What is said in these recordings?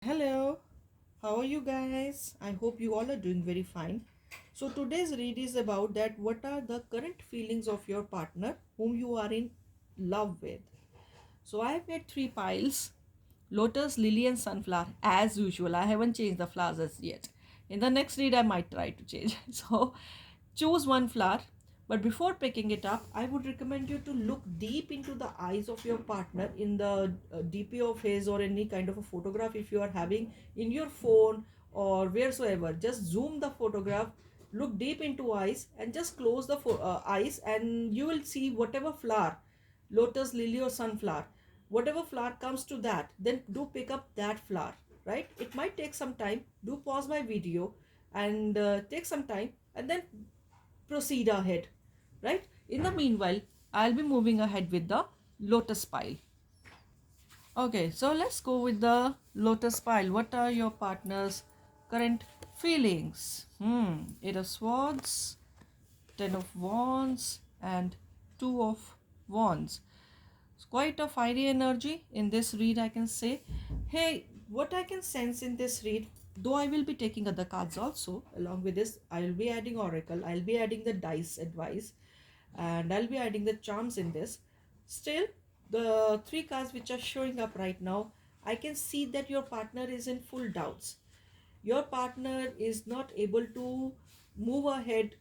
Hello, how are you guys? I hope you all are doing very fine. So today's read is about that what are the current feelings of your partner whom you are in love with. So I have made three piles: lotus, lily, and sunflower as usual. I haven't changed the flowers as yet. In the next read, I might try to change. So choose one flower, but before picking it up, I would recommend you to look deep into the eyes of your partner in the DP of his or any kind of a photograph if you are having in your phone or wheresoever. Just zoom the photograph, look deep into eyes, and just close the eyes, and you will see whatever flower, lotus, lily, or sunflower, whatever flower comes to that, then do pick up that flower. Right, it might take some time. Do pause my video and take some time, and then proceed ahead. Right, in the meanwhile, I'll be moving ahead with the lotus pile. Okay, so let's go with the lotus pile. What are your partner's current feelings? Eight of swords, ten of wands, and two of wands. It's quite a fiery energy in this read, I can say. Hey, what I can sense in this read, though I will be taking other cards also along with this, I'll be adding oracle, I'll be adding the dice advice, and I'll be adding the charms in this. Still, the three cards which are showing up right now, I can see that your partner is in full doubts. Your partner is not able to move ahead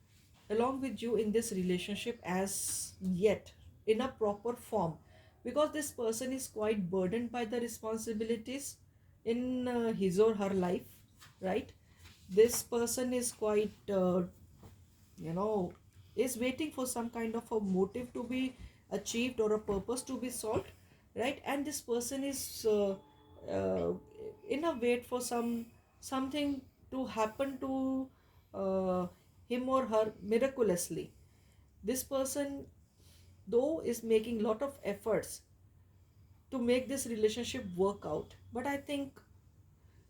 along with you in this relationship as yet in a proper form, because this person is quite burdened by the responsibilities in his or her life. Right, this person is quite you know is waiting for some kind of a motive to be achieved or a purpose to be solved. Right, and this person is uh, in a wait for something to happen to uh, him or her miraculously. This person, though, is making lot of efforts to make this relationship work out, but I think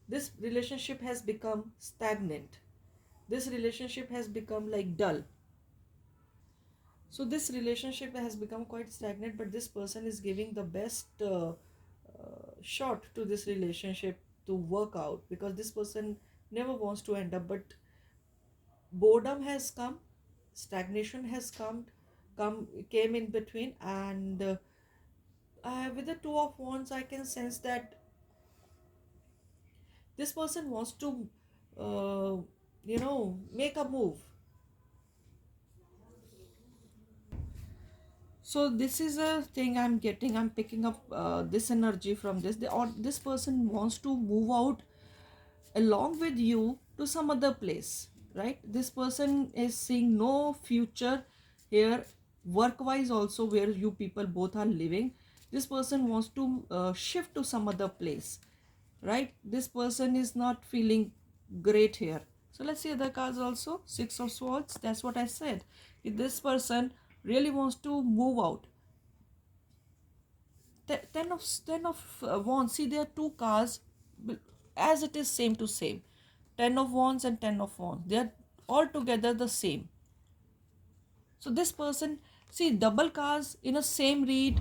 this relationship has become stagnant. This relationship has become like dull. So this relationship has become quite stagnant, but this person is giving the best shot to this relationship to work out, because this person never wants to end up. But boredom has come, stagnation has come came in between, and with the two of wands, I can sense that this person wants to, make a move. So this is a thing I'm getting. I'm picking up this energy from this. Or this person wants to move out along with you to some other place. Right? This person is seeing no future here, work wise also, where you people both are living. This person wants to shift to some other place. Right? This person is not feeling great here. So let's see other cards also. Six of swords. That's what I said. If this person really wants to move out, ten of wands. See, there are two cards as it is same to same. Ten of wands and ten of wands. They are all together the same. So this person, see, double cards in a same read.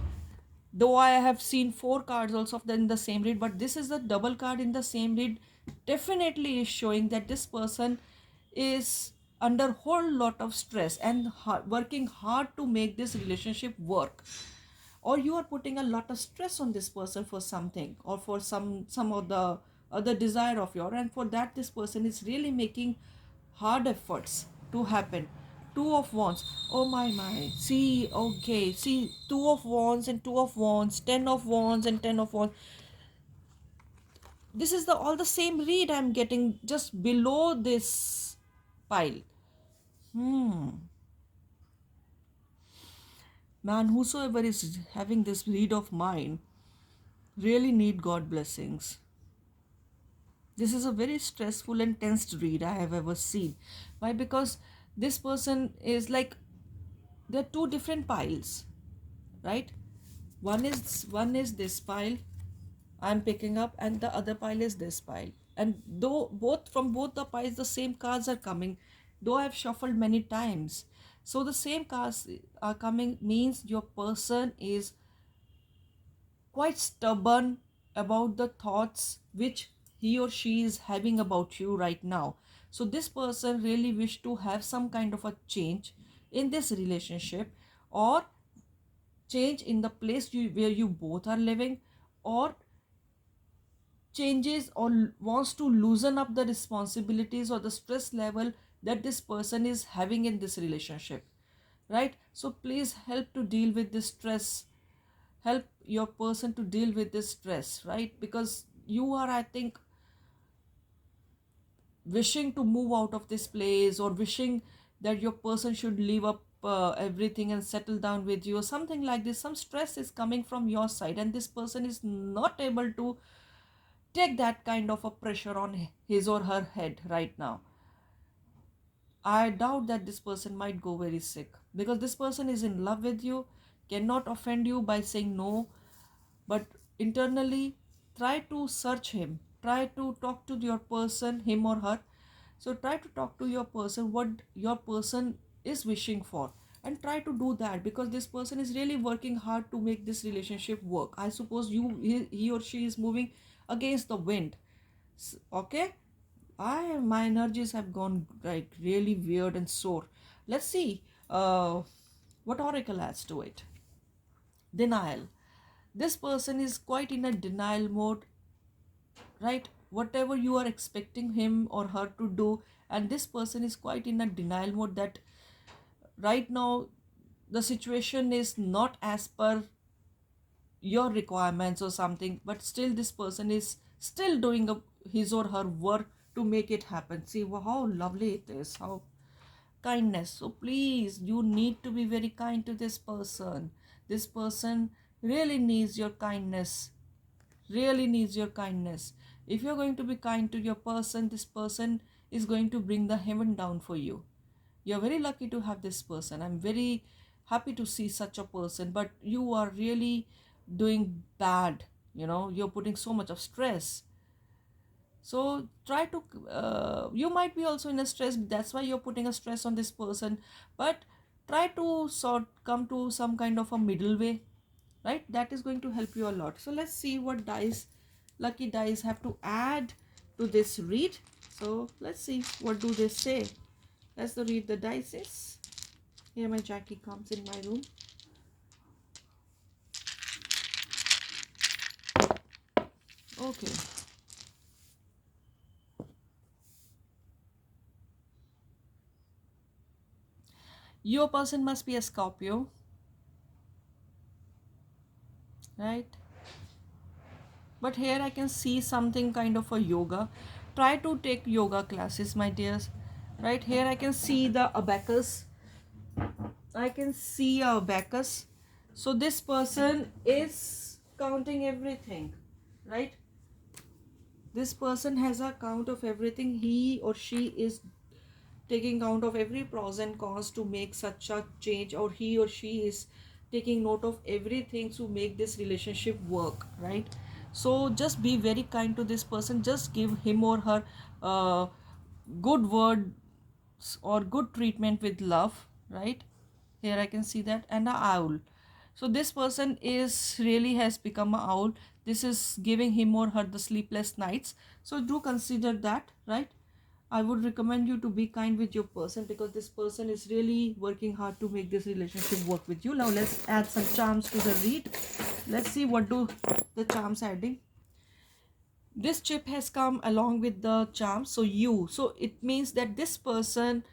Though I have seen four cards also of in the same read, but this is the double card in the same read. Definitely is showing that this person is under whole lot of stress and working hard to make this relationship work, or you are putting a lot of stress on this person for something or for some of the other desire of your, and for that this person is really making hard efforts to happen. Two of wands. Oh my, see, okay, see, two of wands and two of wands, ten of wands and ten of wands. This is the all the same read I'm getting just below this pile. Hmm. Man, whosoever is having this read of mine really need God blessings. This is a very stressful and tense read I have ever seen. Why? Because this person is like, there are two different piles, right? One is this pile I'm picking up, and the other pile is this pile. And though both from both the piles the same cards are coming, though I've shuffled many times, so the same cards are coming means your person is quite stubborn about the thoughts which he or she is having about you right now. So this person really wish to have some kind of a change in this relationship, or change in the place where you both are living, or changes or wants to loosen up the responsibilities or the stress level that this person is having in this relationship, right? So please help to deal with this stress, help your person to deal with this stress, right? Because you are, I think, wishing to move out of this place, or wishing that your person should leave up everything and settle down with you, or something like this. Some stress is coming from your side, and this person is not able to take that kind of a pressure on his or her head right now. I doubt that this person might go very sick, because this person is in love with you, cannot offend you by saying no, but internally try to search him, try to talk to your person, him or her. So try to talk to your person what your person is wishing for, and try to do that, because this person is really working hard to make this relationship work. I suppose he or she is moving against the wind. Okay, my energies have gone like really weird and sore. Let's see what oracle adds to it. Denial. This person is quite in a denial mode, right? Whatever you are expecting him or her to do, and this person is quite in a denial mode that right now the situation is not as per your requirements or something, but still this person is still doing his or her work to make it happen. See how lovely it is, how kindness. So please, you need to be very kind to this person. This person really needs your kindness, really needs your kindness. If you're going to be kind to your person, this person is going to bring the heaven down for you. You're very lucky to have this person. I'm very happy to see such a person, but you are really doing bad. You're putting so much of stress. So try to, you might be also in a stress, that's why you're putting a stress on this person, but try to come to some kind of a middle way, right? That is going to help you a lot. So let's see what lucky dice have to add to this read. So let's see what do they say. Let's read the dice. Here my Jackie comes in my room. Okay. Your person must be a Scorpio, right? But here I can see something kind of a yoga. Try to take yoga classes, my dears. Right here I can see the abacus. I can see a abacus. So this person is counting everything, right? This person has a count of everything. He or she is taking count of every pros and cons to make such a change, or he or she is taking note of everything to make this relationship work, right? So just be very kind to this person, just give him or her good words or good treatment with love, right? Here I can see that. And a owl. So this person is really has become a owl. This is giving him or her the sleepless nights. So do consider that, right? I would recommend you to be kind with your person, because this person is really working hard to make this relationship work with you. Now let's add some charms to the read. Let's see what do the charms adding. This chip has come along with the charms. So it means that this person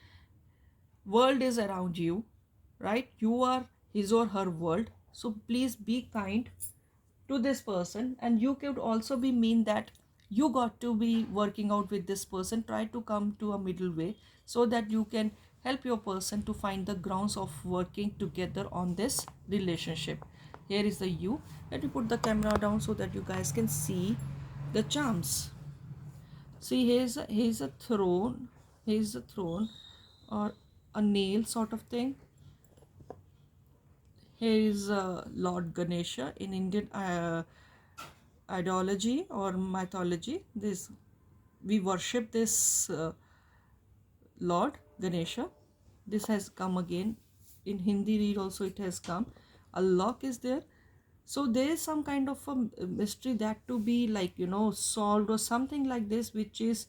world is around you, right? You are his or her world. So please be kind to this person, and you could also be mean that you got to be working out with this person. Try to come to a middle way so that you can help your person to find the grounds of working together on this relationship. Here is the you. Let me put the camera down so that you guys can see the charms. See, here's a throne. Here's a throne, or a nail sort of thing. Here is Lord Ganesha in Indian ideology or mythology. This we worship this Lord Ganesha. This has come again in Hindi read also. It has come. A lock is there. So there is some kind of a mystery that to be, like, solved or something like this, which is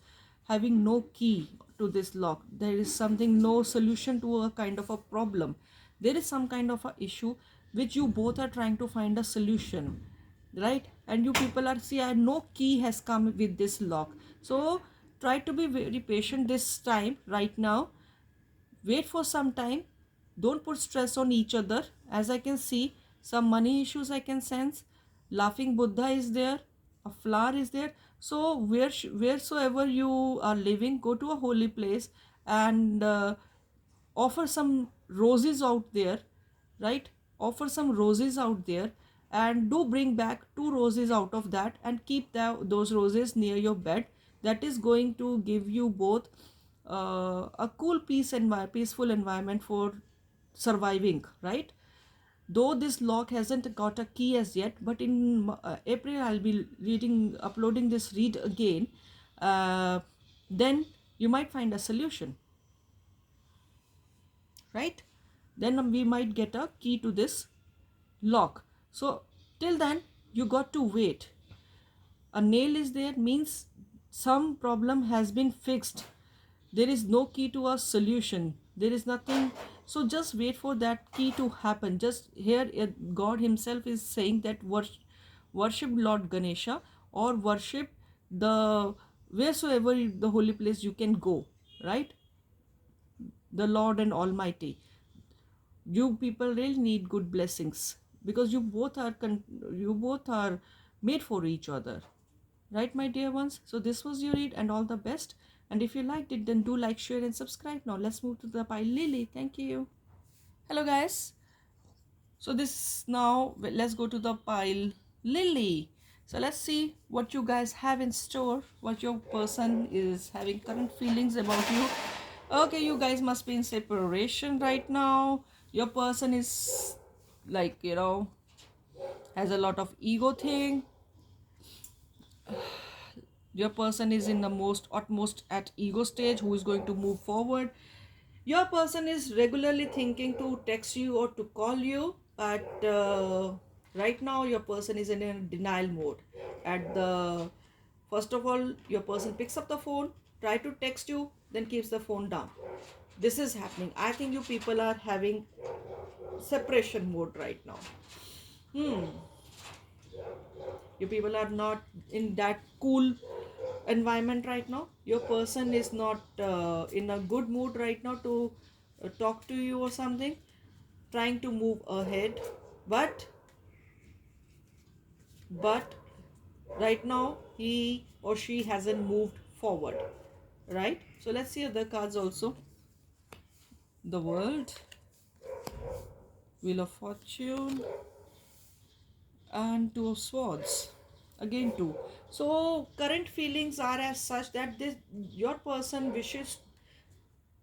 having no key to this lock. There is something, no solution to a kind of a problem. There is some kind of a issue which you both are trying to find a solution, right? And you people are, see, no key has come with this lock. So try to be very patient this time. Right now, wait for some time. Don't put stress on each other. As I can see, some money issues I can sense. Laughing Buddha is there, a flower is there. So wheresoever you are living, go to a holy place and offer some roses out there, right? Offer some roses out there, and do bring back two roses out of that and keep those roses near your bed. That is going to give you both a cool peaceful environment for surviving, right? Though this lock hasn't got a key as yet, but in April I'll be uploading this read again. Then you might find a solution, right? Then we might get a key to this lock. So till then, you got to wait. A nail is there means some problem has been fixed. There is no key to a solution. There is nothing. So just wait for that key to happen. Just here, God Himself is saying that worship Lord Ganesha, or worship the wheresoever the holy place you can go, right? The Lord and Almighty. You people really need good blessings, because you both are made for each other, right, my dear ones? So this was your read, and all the best. And if you liked it, then do like, share, and subscribe. Now let's move to the pile lily. Thank you. Hello guys. So this now, let's go to the pile lily. So let's see what you guys have in store, what your person is having current feelings about you. Okay, you guys must be in separation right now. Your person is, like, has a lot of ego thing. Your person is in the most utmost at ego stage, who is going to move forward. Your person is regularly thinking to text you or to call you, but right now your person is in a denial mode. At the first of all, your person picks up the phone, try to text you, then keeps the phone down. This is happening. I think you people are having separation mode right now. You people are not in that cool environment right now. Your person is not in a good mood right now to talk to you or something, trying to move ahead, but right now he or she hasn't moved forward, right? So let's see other cards also. The World, Wheel of Fortune, and Two of Swords. Again two. So current feelings are as such that this your person wishes,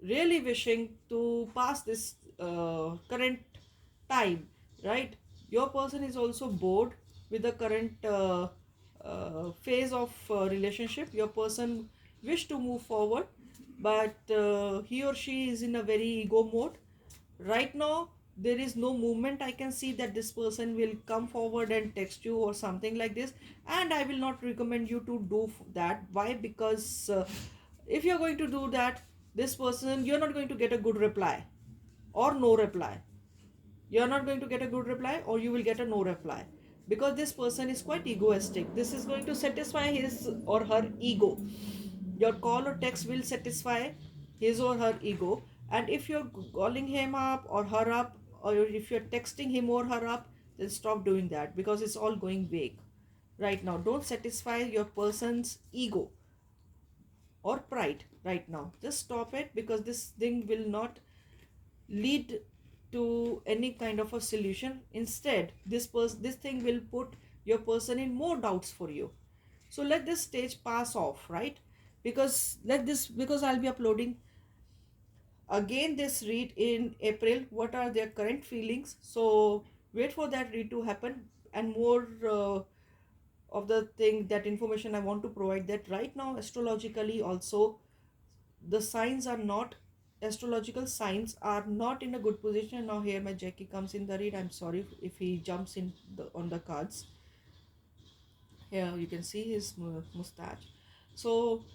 really wishing to pass this current time, right? Your person is also bored with the current phase of relationship. Your person wish to move forward, but he or she is in a very ego mode right now. There is no movement. I can see that this person will come forward and text you or something like this, and I will not recommend you to do that. Why? Because if you're going to do that, this person, you're not going to get a good reply or no reply. You're not going to get a good reply, or you will get a no reply, because this person is quite egoistic. This is going to satisfy his or her ego. Your call or text will satisfy his or her ego. And if you're calling him up or her up, or if you're texting him or her up, then stop doing that, because it's all going vague right now. Don't satisfy your person's ego or pride right now. Just stop it, because this thing will not lead to any kind of a solution. Instead, this thing will put your person in more doubts for you. So let this stage pass off, right? Because I'll be uploading again this read in April, what are their current feelings. So wait for that read to happen, and more of the thing, that information I want to provide, that right now astrologically also the signs are not astrological signs are not in a good position. Now here my Jackie comes in the read. I'm sorry if he jumps in on the cards. Here you can see his mustache. So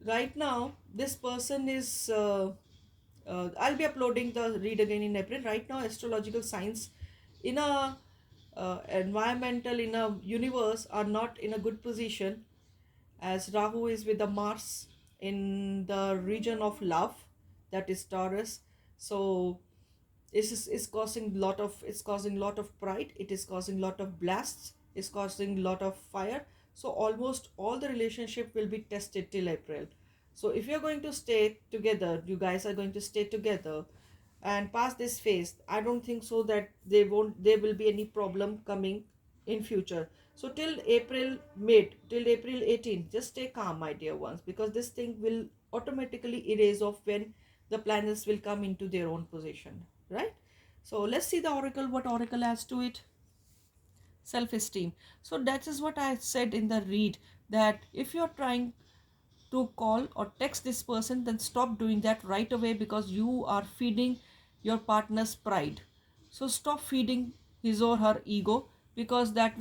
right now this person is I'll be uploading the read again in April. Right now astrological signs in a environmental, in a universe, are not in a good position, as Rahu is with the Mars in the region of love, that is Taurus. So is causing lot of pride, it is causing lot of blasts, is causing lot of fire. So almost all the relationship will be tested till April. So if you're going to stay together, you guys are going to stay together and pass this phase, I don't think so that there will be any problem coming in future. So till April mid, till April 18, just stay calm, my dear ones, because this thing will automatically erase off when the planets will come into their own position, right? So let's see the oracle, what oracle has to it. Self-esteem. So that is what I said in the read, that if you're trying to call or text this person, then stop doing that right away, because you are feeding your partner's pride. So stop feeding his or her ego, because that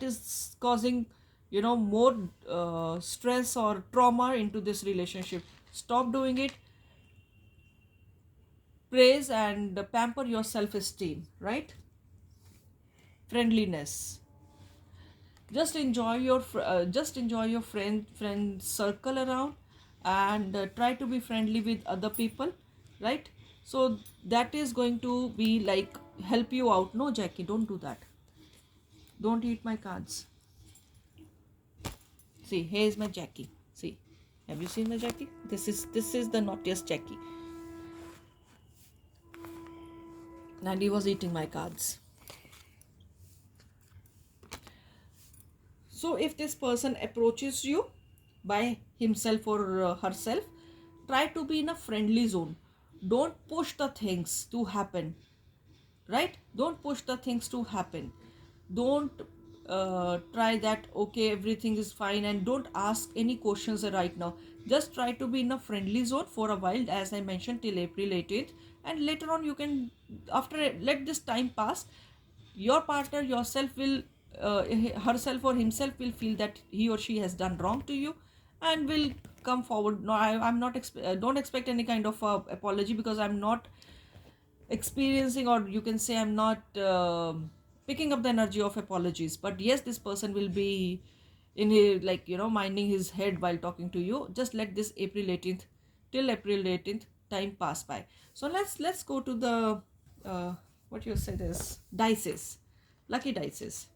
is causing more stress or trauma into this relationship. Stop doing it. Praise and pamper your self-esteem, right? Friendliness. Just enjoy your friend circle around, and try to be friendly with other people, right? So that is going to be like help you out. No, Jackie, don't do that. Don't eat my cards. See, here's my Jackie. See, have you seen my Jackie? This is the naughtiest Jackie, and he was eating my cards. So if this person approaches you by himself or herself, try to be in a friendly zone. Don't push the things to happen, right? Don't push the things to happen. Don't try that, okay, everything is fine, and don't ask any questions right now. Just try to be in a friendly zone for a while, as I mentioned, till April 18th. And later on you can, after let this time pass, your partner yourself will herself or himself will feel that he or she has done wrong to you, and will come forward. No, I'm not don't expect any kind of apology, because I'm not experiencing, or you can say I'm not picking up the energy of apologies. But yes, this person will be in his, like, minding his head while talking to you. Just let this April 18th, till April 18th time pass by. So let's go to the what you said is dices, lucky dices.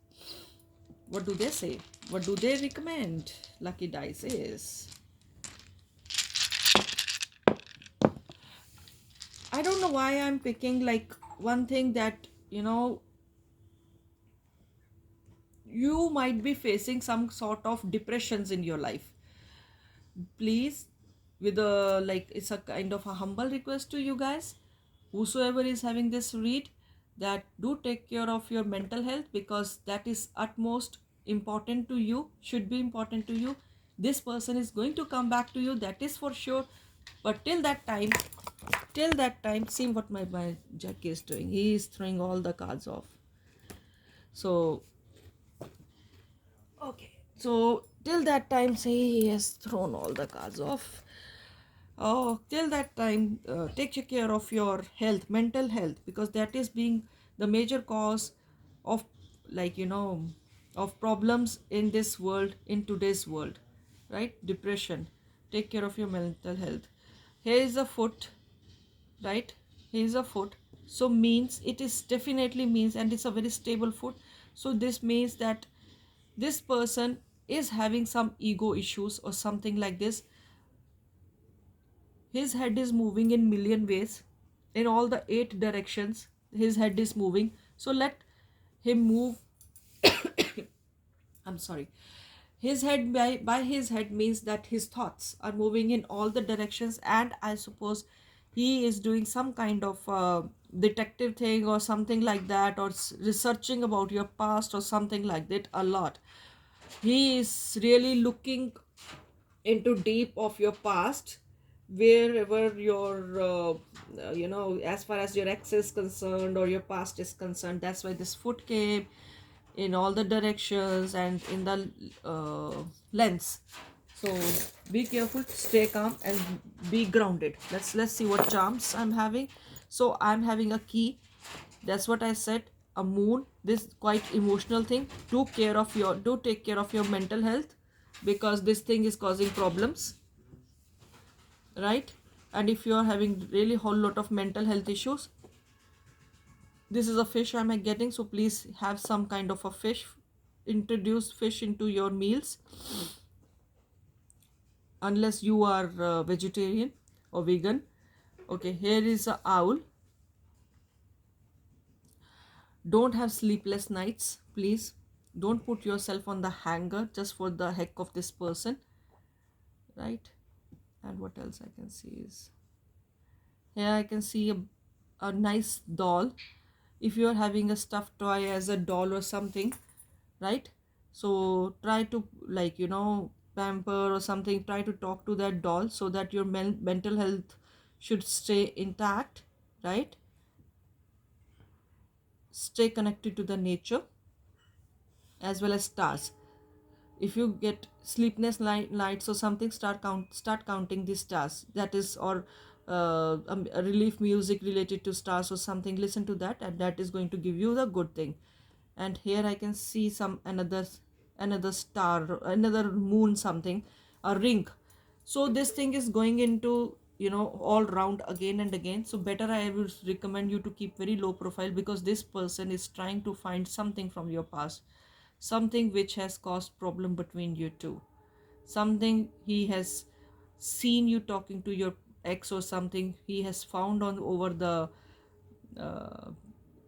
What do they say? What do they recommend? Lucky dices. I don't know why I'm picking like one thing that you might be facing some sort of depressions in your life. Please, with a, like, it's a kind of a humble request to you guys, whosoever is having this read, that do take care of your mental health, because that is utmost important to you, should be important to you. This person is going to come back to you, that is for sure. But till that time, see what my Jack is doing. He is throwing all the cards off. So okay, so till that time, say he has thrown all the cards off. Oh, till that time, take care of your health, mental health, because that is being the major cause of, like, of problems in this world, in today's world, right? Depression. Take care of your mental health. Here is a foot, right? Here is a foot. So means, it is definitely means, and it's a very stable foot. So this means that this person is having some ego issues or something like this. His head is moving in million ways, in all the 8 directions his head is moving. So let him move. I'm sorry. His head, by his head means that his thoughts are moving in all the directions, and I suppose he is doing some kind of detective thing or something like that, or researching about your past or something like that a lot. He is really looking into deep of your past, wherever your as far as your ex is concerned or your past is concerned. That's why this foot came in all the directions and in the lens. So be careful, stay calm, and be grounded. Let's see what charms I'm having. So I'm having a key. That's what I said. A moon. This quite emotional thing. Do take care of your mental health, because this thing is causing problems, right? And if you are having really whole lot of mental health issues, this is a fish I'm getting. So please have some kind of a fish. Introduce fish into your meals, unless you are vegetarian or vegan. Okay, here is a owl. Don't have sleepless nights, please. Don't put yourself on the hanger just for the heck of this person, right? And what else I can see is, here I can see a nice doll. If you are having a stuffed toy as a doll or something, right? So try to, like, pamper or something. Try to talk to that doll so that your mental health should stay intact, right? Stay connected to the nature as well as stars. If you get sleepless nights or something, start counting the stars. That is, or a relief music related to stars or something. Listen to that, and that is going to give you the good thing. And here I can see some another star, another moon, something, a ring. So this thing is going into, all round again and again. So better, I would recommend you to keep very low profile, because this person is trying to find something from your past, something which has caused problem between you two, something he has seen you talking to your ex, or something he has found on over the uh,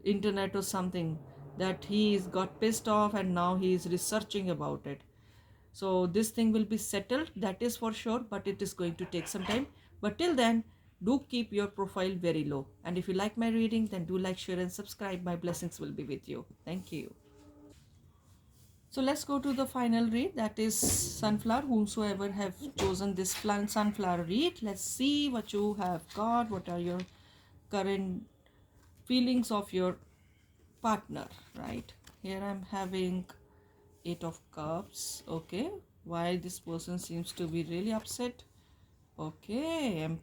internet or something, that he's got pissed off and now he is researching about it. So this thing will be settled, that is for sure, but it is going to take some time. But till then, do keep your profile very low. And if you like my reading, then do like, share, and subscribe. My blessings will be with you. Thank you. So let's go to the final read, that is sunflower. Whomsoever have chosen this sunflower read, let's see what you have got. What are your current feelings of your partner, right? Here I'm having Eight of Cups. Okay, why this person seems to be really upset. Okay, I'm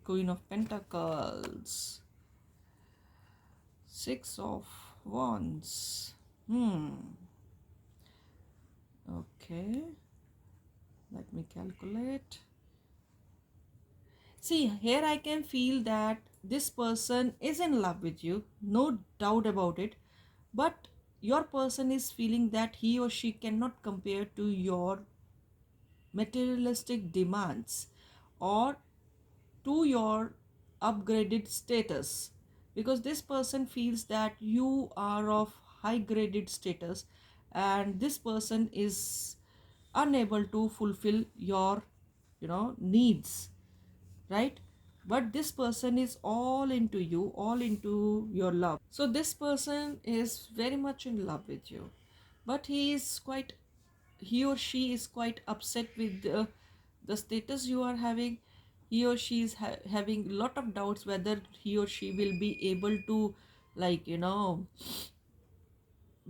Queen of Pentacles, Six of Wands. Okay, let me calculate. See, here I can feel that this person is in love with you, no doubt about it, but your person is feeling that he or she cannot compare to your materialistic demands or to your upgraded status, because this person feels that you are of high graded status and this person is unable to fulfill your needs, right? But this person is all into you, all into your love. So this person is very much in love with you, but he or she is quite upset with the status you are having. He or she is having a lot of doubts whether he or she will be able to, like,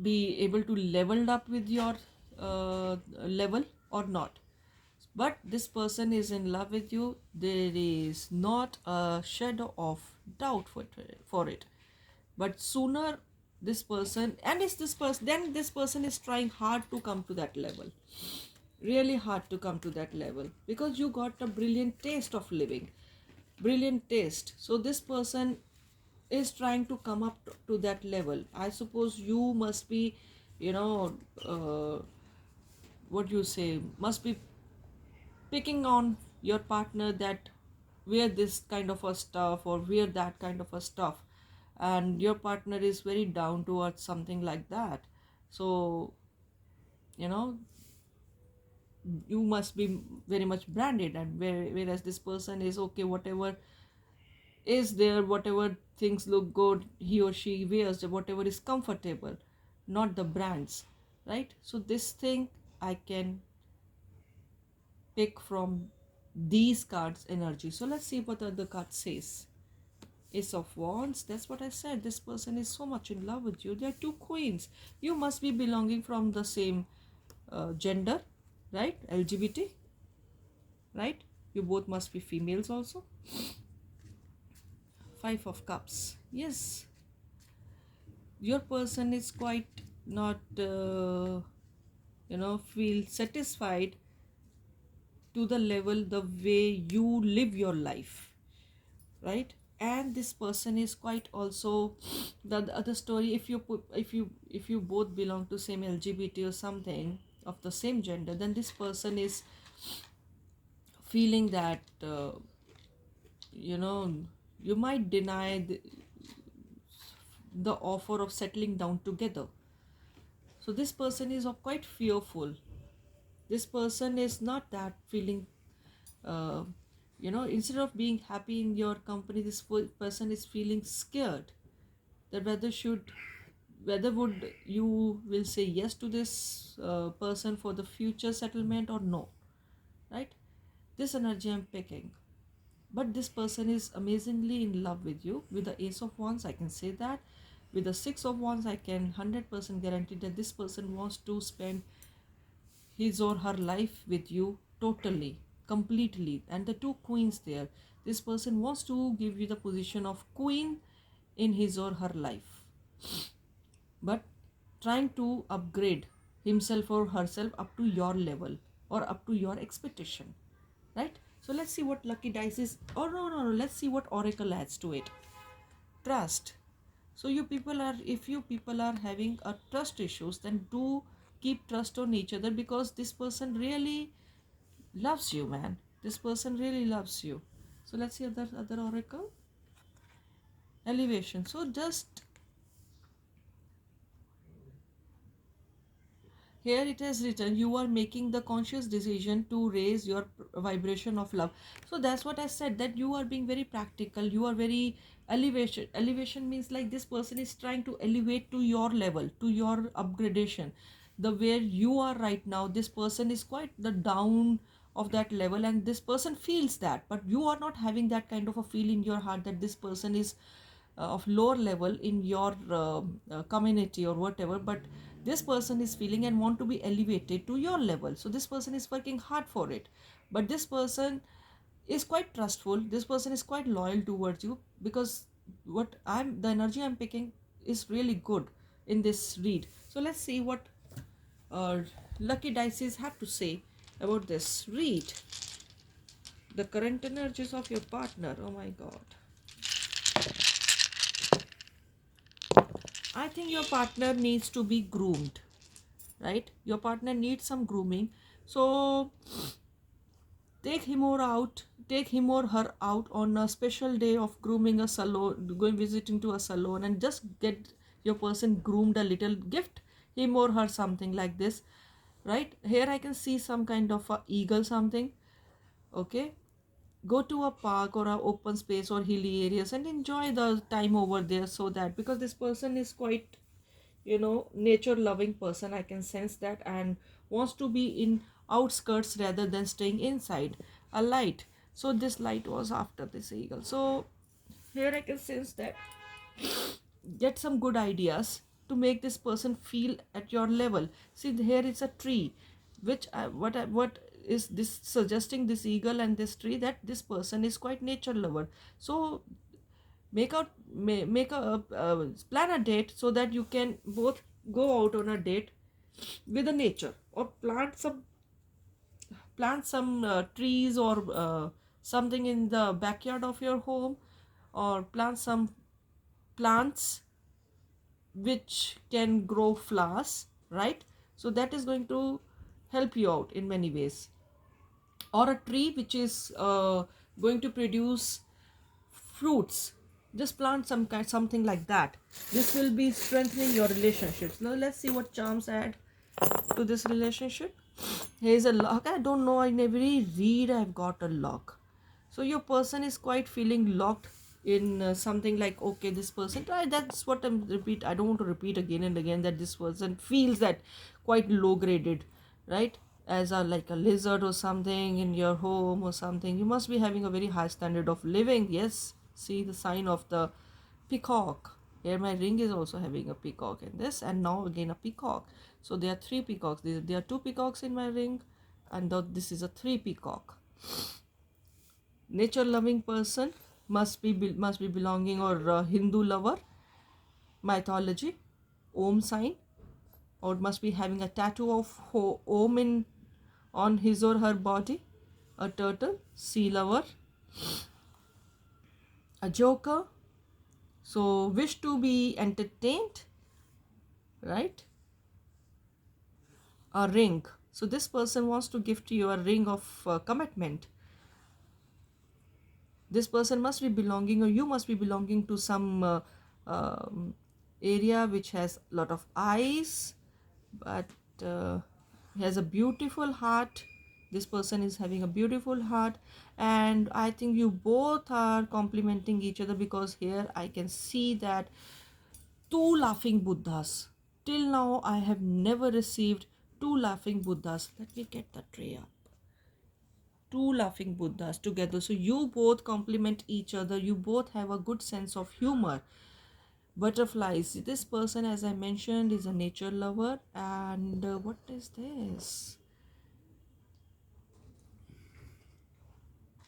be able to level up with your level or not. But this person is in love with you. There is not a shadow of doubt for it. But sooner this person, and is this person, then this person is trying hard to come to that level, really hard to come to that level, because you got a brilliant taste of living, brilliant taste. So this person is trying to come up to that level. I suppose you must be, you know uh, what you say, must be picking on your partner, that wear this kind of a stuff or wear that kind of a stuff, and your partner is very down towards something like that. So you know you must be very much branded, and whereas this person is okay, whatever is there, whatever things look good, he or she wears whatever is comfortable, not the brands, right? So this thing I can pick from these cards energy. So let's see what the other card says. Ace of Wands, that's what I said. This person is so much in love with you. There are two queens. You must be belonging from the same gender, right? LGBT, right? You both must be females also. Five of Cups. Yes, your person is quite not, feel satisfied to the level the way you live your life, right? And this person is quite also the other story. If you put, if you both belong to same LGBT or something of the same gender, then this person is feeling that you know you might deny the offer of settling down together. So this person is quite fearful. This person is not that feeling, uh, instead of being happy in your company, this person is feeling scared that whether would you will say yes to this person for the future settlement or no, right? This energy I'm picking. But this person is amazingly in love with you. With the Ace of Wands, I can say that. With the Six of Wands, I can 100% guarantee that this person wants to spend his or her life with you totally, completely. And the two queens there, this person wants to give you the position of queen in his or her life, but trying to upgrade himself or herself up to your level or up to your expectation, right? So let's see what lucky dice is. Oh, no, let's see what oracle adds to it. Trust. So you people are, if you people are having a trust issues, then do keep trust on each other, because this person really loves you, man. This person really loves you. So let's see other oracle. Elevation. So just here it has written, you are making the conscious decision to raise your vibration of love. So that's what I said, that you are being very practical. You are very elevation. Elevation means like this person is trying to elevate to your level, to your upgradation. The where you are right now, this person is quite the down of that level, and this person feels that, but you are not having that kind of a feel in your heart that this person is of lower level in your community or whatever, but this person is feeling and want to be elevated to your level. So this person is working hard for it, but this person is quite trustful. This person is quite loyal towards you, because the energy I'm picking is really good in this read. So let's see what uh, lucky dices have to say about this read. The current energies of your partner. Oh my god, I think your partner needs to be groomed, right? Your partner needs some grooming. So take him or her out on a special day of grooming, a salon, going visiting to a salon, and just get your person groomed a little, gift him or her something like this, right? Here I can see some kind of a eagle something. Okay, go to a park or a open space or hilly areas and enjoy the time over there, so that, because this person is quite, nature loving person, I can sense that, and wants to be in outskirts rather than staying inside a light. So this light was after this eagle. So here I can sense that, get some good ideas to make this person feel at your level. See, here it's a tree, which what is this suggesting, this eagle and this tree, that this person is quite nature lover. So make a plan a date so that you can both go out on a date with the nature, or plant some trees, or something in the backyard of your home, or plant some plants which can grow flowers, right? So that is going to help you out in many ways. Or a tree which is going to produce fruits, just plant something like that. This will be strengthening your relationships. Now let's see what charms add to this relationship. Here is a lock. I don't know, in every read I've got a lock. So your person is quite feeling locked in something like, okay, this person, that's what I'm repeat, I don't want to repeat again and again, that this person feels that quite low graded, right? as a like a lizard or something in your home or something. You must be having a very high standard of living. Yes, see the sign of the peacock. Here my ring is also having a peacock in this, and now again a peacock. So there are three peacocks. There are two peacocks in my ring, and this is a three peacock. Nature loving person must be belonging or Hindu lover, mythology, Om sign, or must be having a tattoo of Om in on his or her body, a turtle, sea lover, a joker, so wish to be entertained, right? A ring. So this person wants to gift you a ring of commitment. This person must be belonging, or you must be belonging to some um, area which has a lot of eyes, but he has a beautiful heart. This person is having a beautiful heart, and I think you both are complementing each other, because here I can see that two laughing Buddhas. Till now I have never received two laughing Buddhas. Let me get the tray up. Two laughing Buddhas together. So you both complement each other. You both have a good sense of humor. Butterflies. This person, as I mentioned, is a nature lover. And what is this?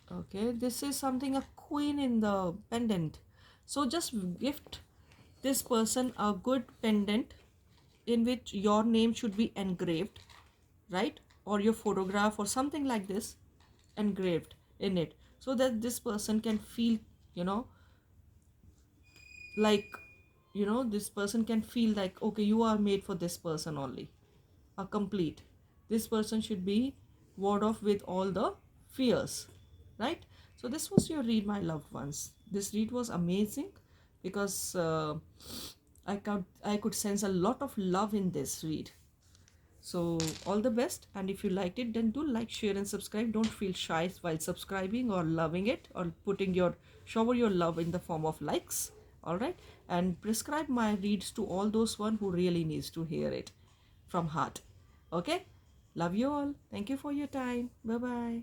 Okay, this is something, a queen in the pendant. So just gift this person a good pendant in which your name should be engraved, right? Or your photograph or something like this engraved in it, so that this person can feel, you know, like, this person can feel like, okay, you are made for this person only, a complete. This person should be ward off with all the fears, right? So this was your read, my loved ones. This read was amazing, because I could sense a lot of love in this read. So all the best, and if you liked it, then do like, share and subscribe. Don't feel shy while subscribing or loving it, or putting your shower your love in the form of likes. All right, and prescribe my reads to all those one who really needs to hear it from heart. Okay, love you all. Thank you for your time. Bye bye.